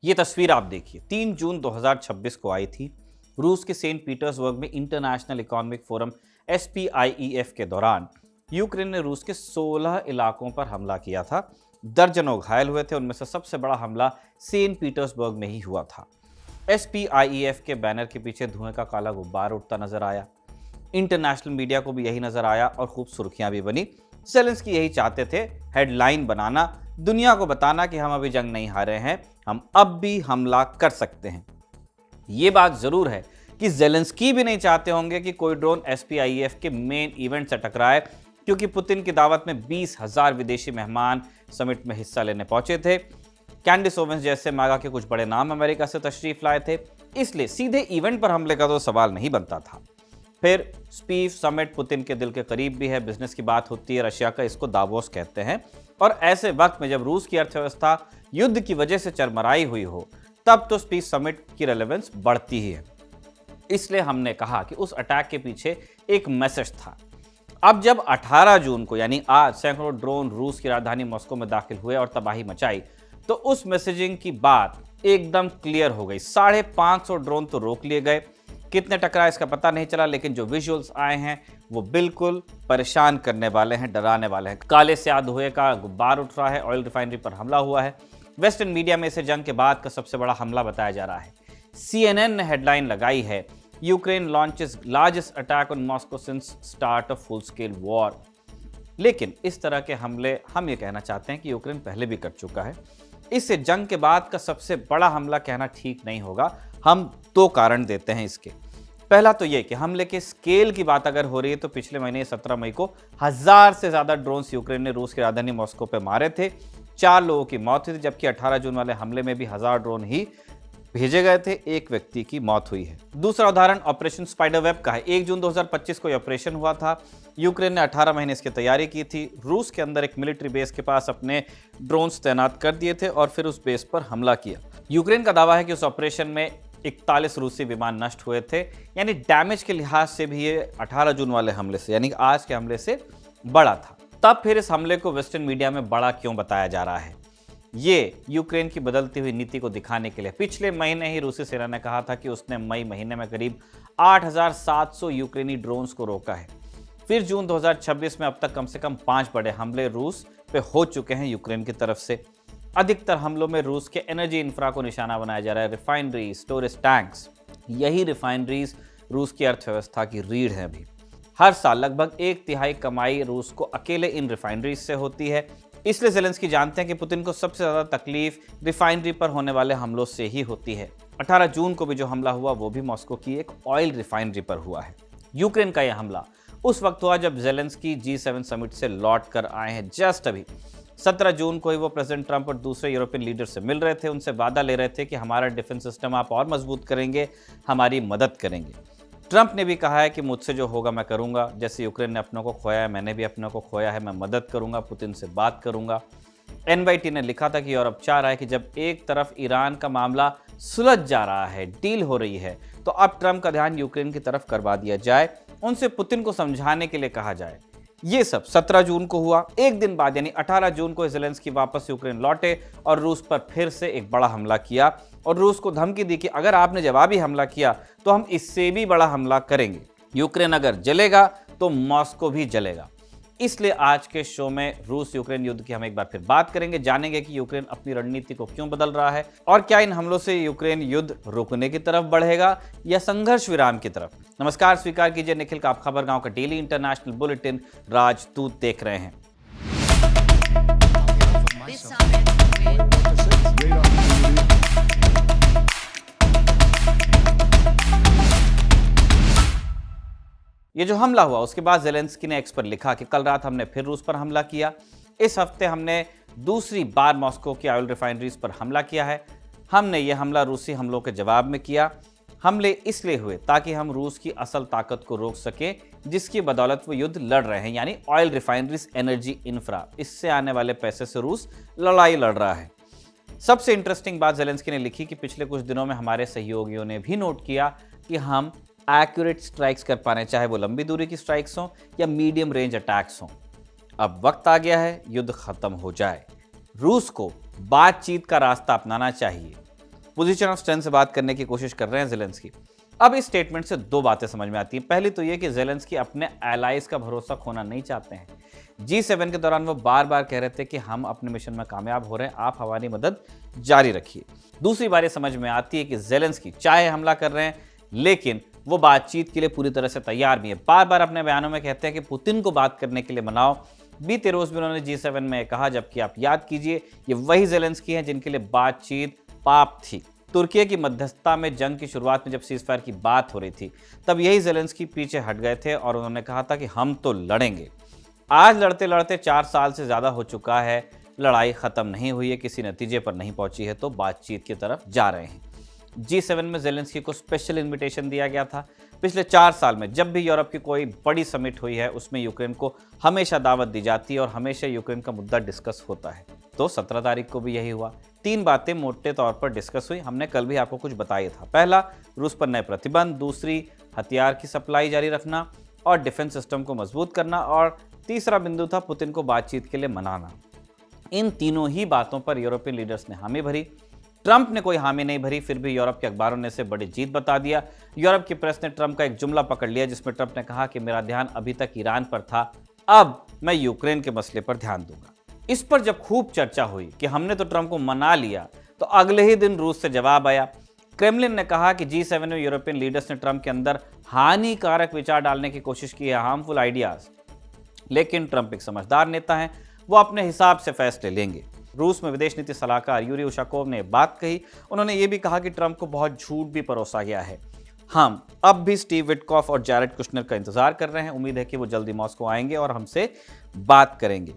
ये तस्वीर आप देखिए 3 जून 2026 को आई थी। रूस के सेंट पीटर्सबर्ग में इंटरनेशनल इकोनॉमिक फोरम SPIEF के दौरान यूक्रेन ने रूस के 16 इलाकों पर हमला किया था। दर्जनों घायल हुए थे। उनमें से सबसे बड़ा हमला सेंट पीटर्सबर्ग में ही हुआ था। SPIEF के बैनर के पीछे धुएं का काला गुब्बार उठता नजर आया। इंटरनेशनल मीडिया को भी यही नजर आया और खूब सुर्खियां भी बनी। ज़ेलेंस्की यही चाहते थे, हेडलाइन बनाना, दुनिया को बताना कि हम अभी जंग नहीं हारे हैं, हम अब भी हमला कर सकते हैं। ये बात जरूर है कि ज़ेलेंस्की भी नहीं चाहते होंगे कि कोई ड्रोन SPIEF के मेन इवेंट से टकराए, क्योंकि पुतिन की दावत में 20,000 विदेशी मेहमान समिट में हिस्सा लेने पहुंचे थे। कैंडिस ओवेंस जैसे मागा के कुछ बड़े नाम अमेरिका से तशरीफ लाए थे, इसलिए सीधे इवेंट पर हमले का तो सवाल नहीं बनता था। फिर स्पीफ समिट पुतिन के दिल के करीब भी है, बिजनेस की बात होती है, रशिया का इसको दावोस कहते हैं। और ऐसे वक्त में जब रूस की अर्थव्यवस्था युद्ध की वजह से चरमराई हुई हो, तब तो स्पीफ समिट की रेलेवेंस बढ़ती ही है। इसलिए हमने कहा कि उस अटैक के पीछे एक मैसेज था। अब जब 18 जून को यानी आज सैकड़ों ड्रोन रूस की राजधानी मॉस्को में दाखिल हुए और तबाही मचाई, तो उस मैसेजिंग की बात एकदम क्लियर हो गई। 550 ड्रोन तो रोक लिए गए। कितने टकराए इसका पता नहीं चला, लेकिन जो विजुअल्स आए हैं वो बिल्कुल परेशान करने वाले हैं, डराने वाले हैं। काले स्याह धुएं का गुब्बार उठ रहा है, ऑयल रिफाइनरी पर हमला हुआ है। वेस्टर्न मीडिया में इसे जंग के बाद का सबसे बड़ा हमला बताया जा रहा है। CNN ने हेडलाइन लगाई है, Ukraine launches largest attack on Moscow since start of full scale war. लेकिन इस तरह के हमले हम ये कहना चाहते हैं कि यूक्रेन पहले भी कर चुका है। इससे जंग के बाद का सबसे बड़ा हमला कहना ठीक नहीं होगा। हम 2 कारण देते हैं इसके। पहला तो ये कि हमले के स्केल की बात अगर हो रही है, तो पिछले महीने 17 मई को 1000 से ज्यादा ड्रोन्स यूक्रेन ने रूस की राजधानी मॉस्को पे मारे थे। 4 लोगों की मौत हुई थी, जबकि 18 जून वाले हमले में भी 1000 ड्रोन ही भेजे गए थे, 1 व्यक्ति की मौत हुई है। दूसरा उदाहरण ऑपरेशन स्पाइडरवेब का है। 1 जून 2025 को यह ऑपरेशन हुआ था। यूक्रेन ने 18 महीने इसकी तैयारी की थी। रूस के अंदर एक मिलिट्री बेस के पास अपने ड्रोन्स तैनात कर दिए थे और फिर उस बेस पर हमला किया। यूक्रेन का दावा है कि उस ऑपरेशन में 41 रूसी विमान नष्ट हुए थे, यानी डैमेज के लिहाज से भी ये 18 जून वाले हमले से यानी आज के हमले से बड़ा था। तब फिर इस हमले को वेस्टर्न मीडिया में बड़ा क्यों बताया जा रहा है? ये यूक्रेन की बदलती हुई नीति को दिखाने के लिए। पिछले महीने ही रूसी सेना ने कहा था कि उसने मई महीने में करीब 8700 यूक्रेनी ड्रोन्स को रोका है। फिर जून 2026 में अब तक कम से कम 5 बड़े हमले रूस पे हो चुके हैं यूक्रेन की तरफ से। अधिकतर हमलों में रूस के एनर्जी इंफ्रा को निशाना बनाया जा रहा है, रिफाइनरी, स्टोरेज टैंक्स। यही रिफाइनरीज रूस की अर्थव्यवस्था की रीढ़ है। अभी हर साल लगभग 1/3 कमाई रूस को अकेले इन रिफाइनरीज से होती है। इसलिए ज़ेलेंस्की जानते हैं कि पुतिन को सबसे ज्यादा तकलीफ रिफाइनरी पर होने वाले हमलों से ही होती है। 18 जून को भी जो हमला हुआ वो भी मॉस्को की एक ऑयल रिफाइनरी पर हुआ है। यूक्रेन का यह हमला उस वक्त हुआ जब ज़ेलेंस्की G7 समिट से लौट कर आए हैं। जस्ट अभी 17 जून को ही वो प्रेसिडेंट ट्रंप और दूसरे यूरोपियन लीडर से मिल रहे थे। उनसे वादा ले रहे थे कि हमारा डिफेंस सिस्टम आप और मजबूत करेंगे, हमारी मदद करेंगे। ट्रंप ने भी कहा है कि मुझसे जो होगा मैं करूंगा। जैसे यूक्रेन ने अपनों को खोया है, मैंने भी अपनों को खोया है, मैं मदद करूंगा, पुतिन से बात करूंगा। NYT ने लिखा था कि यूरोप चाह रहा है कि जब एक तरफ ईरान का मामला सुलझ जा रहा है, डील हो रही है, तो अब ट्रंप का ध्यान यूक्रेन की तरफ करवा दिया जाए, उनसे पुतिन को समझाने के लिए कहा जाए। ये सब 17 जून को हुआ। एक दिन बाद यानी 18 जून को ज़ेलेंस्की वापस यूक्रेन लौटे और रूस पर फिर से एक बड़ा हमला किया और रूस को धमकी दी कि अगर आपने जवाबी हमला किया तो हम इससे भी बड़ा हमला करेंगे। यूक्रेन अगर जलेगा तो मॉस्को भी जलेगा। इसलिए आज के शो में रूस यूक्रेन युद्ध की हम एक बार फिर बात करेंगे, जानेंगे कि यूक्रेन अपनी रणनीति को क्यों बदल रहा है और क्या इन हमलों से यूक्रेन युद्ध रुकने की तरफ बढ़ेगा या संघर्ष विराम की तरफ। नमस्कार, स्वीकार कीजिए निखिल का आप खबरगांव का डेली इंटरनेशनल बुलेटिन राजदूत देख रहे हैं। ये जो हमला हुआ उसके बाद ज़ेलेंस्की ने एक्स पर लिखा कि कल रात हमने फिर रूस पर हमला किया। इस हफ्ते हमने दूसरी बार मॉस्को की ऑयल रिफाइनरीज पर हमला किया है। हमने ये हमला रूसी हमलों के जवाब में किया। हमले इसलिए हुए ताकि हम रूस की असल ताकत को रोक सकें, जिसकी बदौलत वो युद्ध लड़ रहे हैं, यानी ऑयल रिफाइनरीज, एनर्जी इंफ्रा। इससे आने वाले पैसे से रूस लड़ाई लड़ रहा है। सबसे इंटरेस्टिंग बात ज़ेलेंस्की ने लिखी कि पिछले कुछ दिनों में हमारे सहयोगियों ने भी नोट किया कि हम एक्यूरेट स्ट्राइक्स कर पा रहे हैं, चाहे वो लंबी दूरी की स्ट्राइक्स हों या मीडियम रेंज अटैक्स हों। अब वक्त आ गया है युद्ध खत्म हो जाए। रूस को बातचीत का रास्ता अपनाना चाहिए। पोजीशन ऑफ स्ट्रेंथ से बात करने की कोशिश कर रहे हैं ज़ेलेंस्की। अब इस स्टेटमेंट से दो बातें समझ में आती हैं। पहली तो ये कि ज़ेलेंस्की अपने एलाइज का भरोसा खोना नहीं चाहते हैं। G7 के दौरान वो बार बार कह रहे थे कि हम अपने मिशन में कामयाब हो रहे हैं, आप हमारी मदद जारी रखिए। दूसरी बात ये समझ में आती है कि ज़ेलेंस्की चाहे हमला कर रहे हैं, लेकिन वो बातचीत के लिए पूरी तरह से तैयार भी है। बार बार अपने बयानों में कहते हैं कि पुतिन को बात करने के लिए मनाओ। बीते रोज भी उन्होंने G7 में कहा, जबकि आप याद कीजिए ये वही ज़ेलेंस्की हैं जिनके लिए बातचीत पाप थी। तुर्की की मध्यस्थता में जंग की शुरुआत में जब सीज़फायर की बात हो रही थी, तब यही ज़ेलेंस्की पीछे हट गए थे और उन्होंने कहा था कि हम तो लड़ेंगे। आज लड़ते लड़ते 4 साल से ज़्यादा हो चुका है, लड़ाई ख़त्म नहीं हुई है, किसी नतीजे पर नहीं पहुंची है, तो बातचीत की तरफ जा रहे हैं। G7 में ज़ेलेंस्की को स्पेशल इन्विटेशन दिया गया था। पिछले 4 साल में जब भी यूरोप की कोई बड़ी समिट हुई है, उसमें यूक्रेन को हमेशा दावत दी जाती है और हमेशा यूक्रेन का मुद्दा डिस्कस होता है। तो 17 तारीख को भी यही हुआ। 3 बातें मोटे तौर पर डिस्कस हुई। हमने कल भी आपको कुछ बताया था। पहला, रूस पर नए प्रतिबंध। दूसरी, हथियार की सप्लाई जारी रखना और डिफेंस सिस्टम को मजबूत करना। और तीसरा बिंदु था पुतिन को बातचीत के लिए मनाना। इन तीनों ही बातों पर यूरोपियन लीडर्स ने हामी भरी। ट्रंप ने कोई हामी नहीं भरी, फिर भी यूरोप के अखबारों ने इसे बड़ी जीत बता दिया। यूरोप की प्रेस ने ट्रंप का एक जुमला पकड़ लिया जिसमें ट्रंप ने कहा कि मेरा ध्यान अभी तक ईरान पर था, अब मैं यूक्रेन के मसले पर ध्यान दूंगा। इस पर जब खूब चर्चा हुई कि हमने तो ट्रंप को मना लिया, तो अगले ही दिन रूस से जवाब आया। क्रेमलिन ने कहा कि G7 में यूरोपियन लीडर्स ने ट्रंप के अंदर हानिकारक विचार डालने की कोशिश की है, हार्मफुल आइडियाज। लेकिन ट्रंप एक समझदार नेता हैं, वो अपने हिसाब से फैसले लेंगे। रूस में विदेश नीति सलाहकार यूरी उशाकोव ने बात कही। उन्होंने ये भी कहा कि ट्रंप को बहुत झूठ भी परोसा गया है। हम अब भी स्टीव विटकॉफ और जैरेड कुशनर का इंतजार कर रहे हैं। उम्मीद है कि वो जल्दी मॉस्को आएंगे और हमसे बात करेंगे।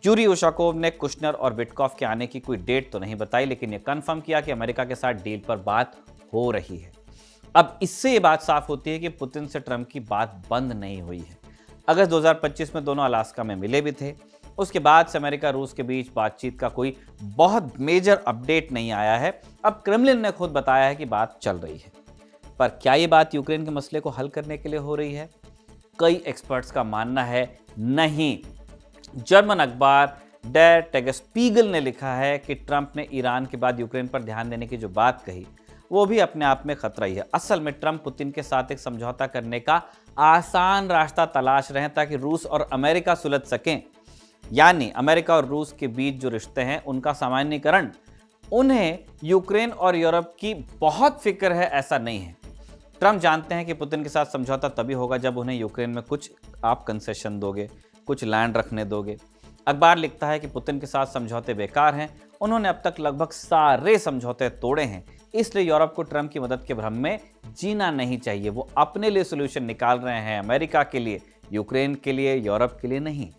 यूरी उशाकोव ने कुशनर और विटकॉफ के आने की कोई डेट तो नहीं बताई, लेकिन ये कंफर्म किया कि अमेरिका के साथ डील पर बात हो रही है। अब इससे ये बात साफ होती है कि पुतिन से ट्रंप की बात बंद नहीं हुई है। अगस्त 2025 में दोनों अलास्का में मिले भी थे। उसके बाद से अमेरिका रूस के बीच बातचीत का कोई बहुत मेजर अपडेट नहीं आया है। अब क्रेमलिन ने खुद बताया है कि बात चल रही है, पर क्या ये बात यूक्रेन के मसले को हल करने के लिए हो रही है? कई एक्सपर्ट्स का मानना है नहीं। जर्मन अखबार डर टेगस्पीगल ने लिखा है कि ट्रंप ने ईरान के बाद यूक्रेन पर ध्यान देने की जो बात कही, वो भी अपने आप में खतरा ही है। असल में ट्रंप पुतिन के साथ एक समझौता करने का आसान रास्ता तलाश रहे हैं ताकि रूस और अमेरिका सुलझ सकें। यानी अमेरिका और रूस के बीच जो रिश्ते हैं उनका सामान्यीकरण। उन्हें यूक्रेन और यूरोप की बहुत फिक्र है, ऐसा नहीं है। ट्रंप जानते हैं कि पुतिन के साथ समझौता तभी होगा जब उन्हें यूक्रेन में कुछ आप कंसेशन दोगे, कुछ लैंड रखने दोगे। अखबार लिखता है कि पुतिन के साथ समझौते बेकार हैं। उन्होंने अब तक लगभग सारे समझौते तोड़े हैं, इसलिए यूरोप को ट्रंप की मदद के भ्रम में जीना नहीं चाहिए। वो अपने लिए सोल्यूशन निकाल रहे हैं, अमेरिका के लिए, यूक्रेन के लिए, यूरोप के लिए नहीं।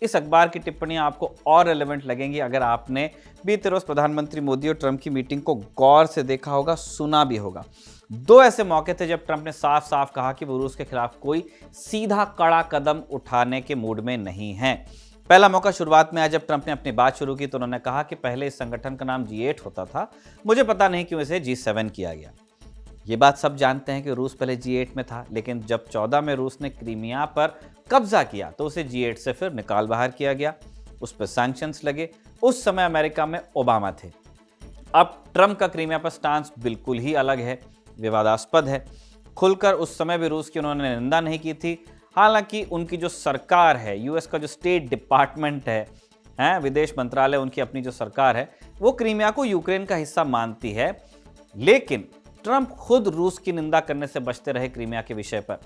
इस अखबार की टिप्पणियां आपको और रेलेवेंट लगेंगी अगर आपने बीते रोज प्रधानमंत्री मोदी और ट्रंप की मीटिंग को गौर से देखा होगा, सुना भी होगा। 2 ऐसे मौके थे जब ट्रंप ने साफ साफ कहा कि वो रूस के खिलाफ कोई सीधा कड़ा कदम उठाने के मूड में नहीं है। पहला मौका शुरुआत में आया जब ट्रंप ने अपनी बात शुरू की तो उन्होंने कहा कि पहले इस संगठन का नाम G8 होता था, मुझे पता नहीं क्यों इसे G7 किया गया। ये बात सब जानते हैं कि रूस पहले G8 में था, लेकिन जब 14 में रूस ने क्रीमिया पर कब्जा किया तो उसे G8 से फिर निकाल बाहर किया गया, उस पर सैंक्शंस लगे। उस समय अमेरिका में ओबामा थे। अब ट्रंप का क्रीमिया पर स्टांस बिल्कुल ही अलग है, विवादास्पद है। खुलकर उस समय भी रूस की उन्होंने निंदा नहीं की थी। हालांकि उनकी जो सरकार है, यूएस का जो स्टेट डिपार्टमेंट है, विदेश मंत्रालय, उनकी अपनी जो सरकार है, वो क्रीमिया को यूक्रेन का हिस्सा मानती है। लेकिन ट्रंप खुद रूस की निंदा करने से बचते रहे क्रीमिया के विषय पर।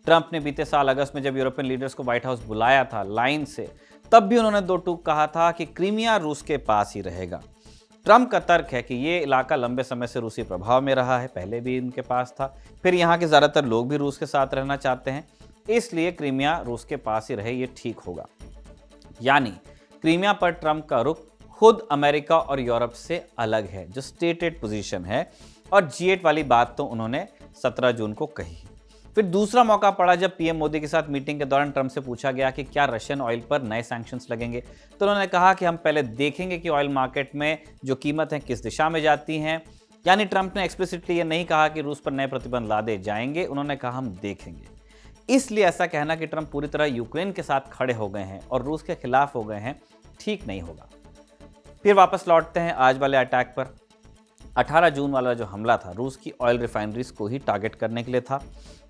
ट्रंप ने बीते साल अगस्त में जब यूरोपियन लीडर्स को व्हाइट हाउस बुलाया था लाइन से, तब भी उन्होंने 2 टूक कहा था कि क्रीमिया रूस के पास ही रहेगा। ट्रंप का तर्क है कि ये इलाका लंबे समय से रूसी प्रभाव में रहा है, पहले भी इनके पास था, फिर यहाँ के ज़्यादातर लोग भी रूस के साथ रहना चाहते हैं, इसलिए क्रीमिया रूस के पास ही रहे, ये ठीक होगा। यानी क्रीमिया पर ट्रंप का रुख खुद अमेरिका और यूरोप से अलग है, जो स्टेटेड पोजीशन है। और G8 वाली बात तो उन्होंने 17 जून को कही। फिर दूसरा मौका पड़ा जब पीएम मोदी के साथ मीटिंग के दौरान ट्रंप से पूछा गया कि क्या रशियन ऑयल पर नए सैंक्शंस लगेंगे, तो उन्होंने कहा कि हम पहले देखेंगे कि ऑयल मार्केट में जो कीमत है किस दिशा में जाती हैं। यानी ट्रंप ने एक्सप्लिसिटली ये नहीं कहा कि रूस पर नए प्रतिबंध लादे जाएंगे, उन्होंने कहा हम देखेंगे। इसलिए ऐसा कहना कि ट्रंप पूरी तरह यूक्रेन के साथ खड़े हो गए हैं और रूस के खिलाफ हो गए हैं, ठीक नहीं होगा। फिर वापस लौटते हैं आज वाले अटैक पर। 18 जून वाला जो हमला था रूस की ऑयल रिफाइनरीज को ही टारगेट करने के लिए था।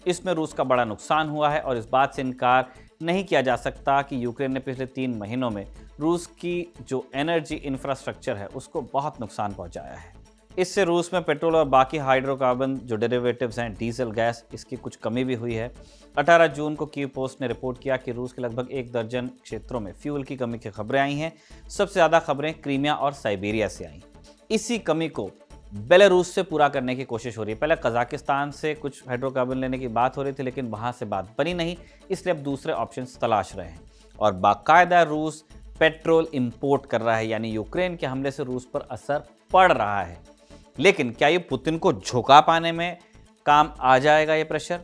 इसमें रूस का बड़ा नुकसान हुआ है और इस बात से इनकार नहीं किया जा सकता कि यूक्रेन ने पिछले 3 महीनों में रूस की जो एनर्जी इंफ्रास्ट्रक्चर है उसको बहुत नुकसान पहुंचाया है। इससे रूस में पेट्रोल और बाकी हाइड्रोकार्बन जो डेरिवेटिव्स हैं, डीजल, गैस, इसकी कुछ कमी भी हुई है। 18 जून को कीव पोस्ट ने रिपोर्ट किया कि रूस के लगभग 1 दर्जन क्षेत्रों में फ्यूल की कमी की खबरें आई हैं। सबसे ज़्यादा खबरें क्रीमिया और साइबेरिया से आई। इसी कमी को बेलारूस से पूरा करने की कोशिश हो रही है। पहले कजाकिस्तान से कुछ हाइड्रोकार्बन लेने की बात हो रही थी, लेकिन वहाँ से बात बनी नहीं, इसलिए अब दूसरे ऑप्शंस तलाश रहे हैं। और बाकायदा रूस पेट्रोल इंपोर्ट कर रहा है, यानी यूक्रेन के हमले से रूस पर असर पड़ रहा है। लेकिन क्या ये पुतिन को झुका पाने में काम आ जाएगा ये प्रेशर?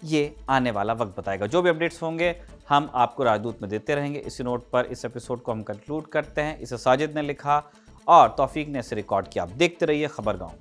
ये आने वाला वक्त बताएगा। जो भी अपडेट्स होंगे हम आपको राजदूत में देते रहेंगे। इसी नोट पर इस एपिसोड को हम कंक्लूड करते हैं। इसे साजिद ने लिखा और तौफीक ने इसे रिकॉर्ड किया। आप देखते रहिए खबरगांव।